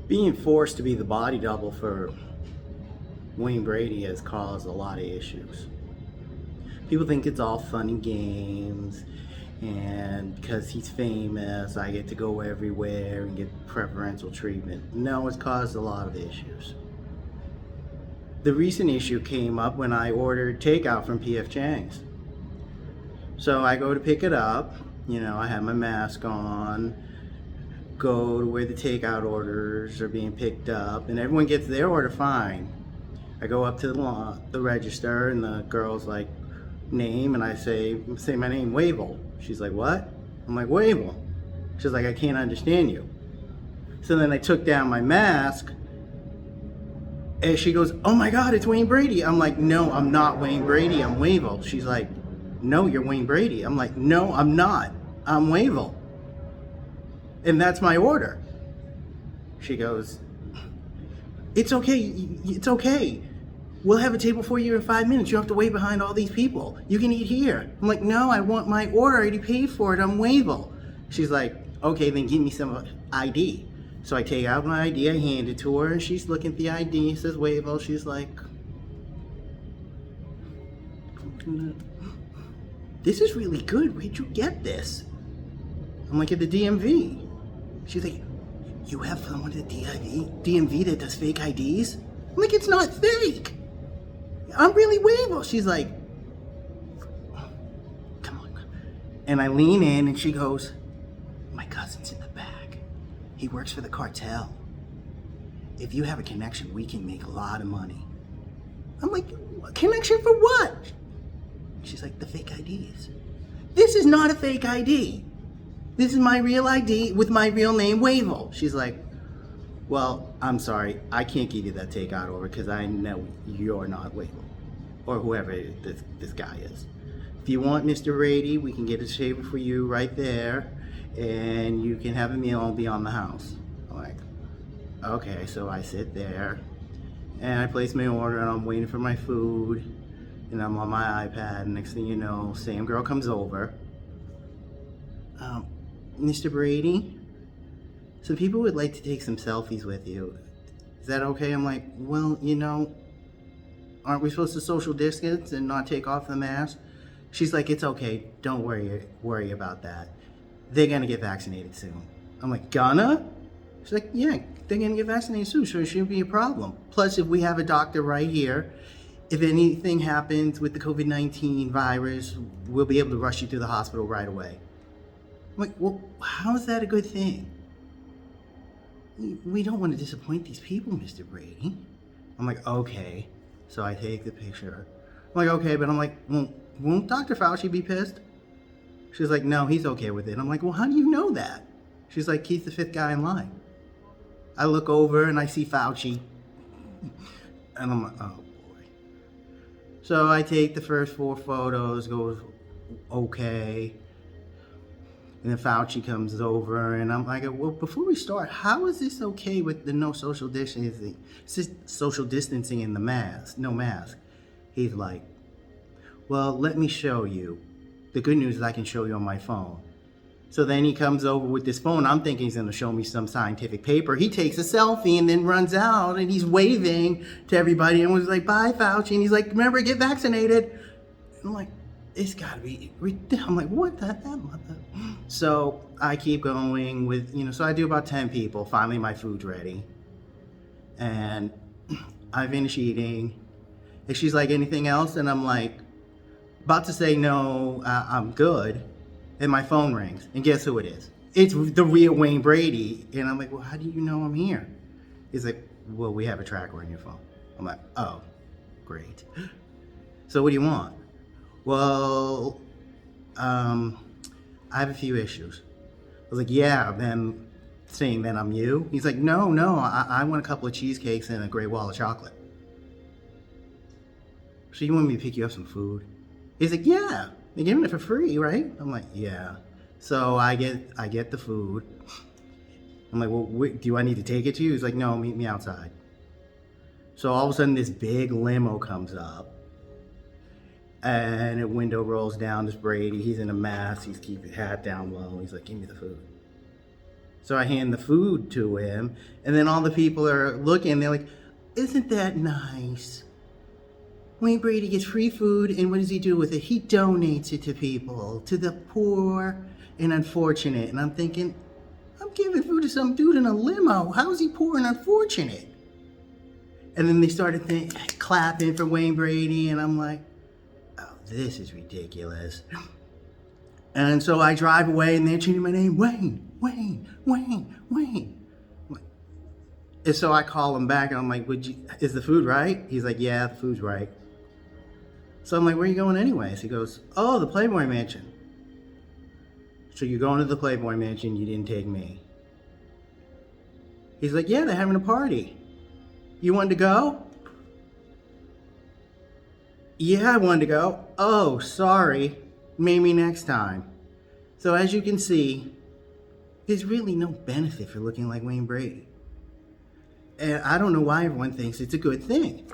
Being forced to be the body double for Wayne Brady has caused a lot of issues. People think it's all fun and games, and because he's famous, I get to go everywhere and get preferential treatment. No, it's caused a lot of issues. The recent issue came up when I ordered takeout from P.F. Chang's. So I go to pick it up, I have my mask on, go to where the takeout orders are being picked up, and everyone gets their order fine. I go up to the register, and the girl's like, name, and I say my name, Wavel. She's like, what? I'm like, Wavel. She's like, I can't understand you. So then I took down my mask, and she goes, oh my God, it's Wayne Brady. I'm like, no, I'm not Wayne Brady, I'm Wavel. She's like, no, you're Wayne Brady. I'm like, no, I'm not. I'm Wavel. And that's my order. She goes, it's okay, it's okay. We'll have a table for you in 5 minutes. You don't have to wait behind all these people. You can eat here. I'm like, no, I want my order. I already paid for it. I'm Wavel. She's like, okay, then give me some ID. So I take out my ID, I hand it to her, and she's looking at the ID. It says Wavel. She's like, this is really good. Where'd you get this? I'm like, at the DMV. She's like, you have someone at the DMV that does fake IDs? I'm like, it's not fake. I'm really Wavel. She's like, come on. And I lean in and she goes, my cousin's in the back. He works for the cartel. If you have a connection, we can make a lot of money. I'm like, connection for what? She's like, the fake IDs. This is not a fake ID. This is my real ID with my real name, Wavel. She's like, well, I'm sorry, I can't give you that takeout order because I know you're not Wavel, or whoever this guy is. If you want Mr. Brady, we can get a table for you right there, and you can have a meal and be on the house. I'm like, okay, so I sit there, and I place my order, and I'm waiting for my food, and I'm on my iPad, and next thing you know, same girl comes over. Mr. Brady, some people would like to take some selfies with you. Is that okay? I'm like, well, aren't we supposed to social distance and not take off the mask? She's like, it's okay. Don't worry about that. They're gonna get vaccinated soon. I'm like, gonna? She's like, yeah, they're gonna get vaccinated soon, so it shouldn't be a problem. Plus, if we have a doctor right here, if anything happens with the COVID-19 virus, we'll be able to rush you to the hospital right away. I'm like, well, how is that a good thing? We don't want to disappoint these people, Mr. Brady. I'm like, okay. So I take the picture. I'm like, okay, but I'm like, won't Dr. Fauci be pissed? She's like, no, he's okay with it. I'm like, well, how do you know that? She's like, he's the fifth guy in line. I look over and I see Fauci. And I'm like, oh boy. So I take the first 4 photos, goes okay. And then Fauci comes over, and I'm like, well, before we start, how is this okay with the no social distancing? Social distancing in the mask, no mask. He's like, well, let me show you. The good news is I can show you on my phone. So then he comes over with this phone. I'm thinking he's going to show me some scientific paper. He takes a selfie and then runs out, and he's waving to everybody and was like, bye, Fauci. And he's like, remember, get vaccinated. And I'm like, it's gotta be, I'm like, what the hell? So I keep going with, so I do about 10 people. Finally, my food's ready. And I finish eating. And she's like, anything else? And I'm like, about to say no, I'm good. And my phone rings. And guess who it is? It's the real Wayne Brady. And I'm like, well, how do you know I'm here? He's like, well, we have a tracker on your phone. I'm like, oh, great. So what do you want? Well, I have a few issues. I was like, yeah, then saying that I'm you? He's like, no, I want a couple of cheesecakes and a great wall of chocolate. So you want me to pick you up some food? He's like, yeah, they're giving it for free, right? I'm like, yeah. So I get the food. I'm like, well, do I need to take it to you? He's like, no, meet me outside. So all of a sudden this big limo comes up. And a window rolls down. This Brady, he's in a mask. He's keeping his hat down low. He's like, give me the food. So I hand the food to him, and then all the people are looking, they're like, isn't that nice? Wayne Brady gets free food, and what does he do with it? He donates it to people, to the poor and unfortunate. And I'm thinking, I'm giving food to some dude in a limo. How is he poor and unfortunate? And then they started clapping for Wayne Brady, and I'm like, oh, this is ridiculous. And so I drive away, and they're chanting my name, Wayne, Wayne, Wayne, Wayne. And so I call him back, and I'm like, is the food right? He's like, yeah, the food's right. So I'm like, where are you going anyways? He goes, oh, the Playboy Mansion. So you're going to the Playboy Mansion, you didn't take me. He's like, yeah, they're having a party. You wanted to go? Yeah, I wanted to go. Oh, sorry. Maybe next time. So as you can see, there's really no benefit for looking like Wayne Brady. And I don't know why everyone thinks it's a good thing.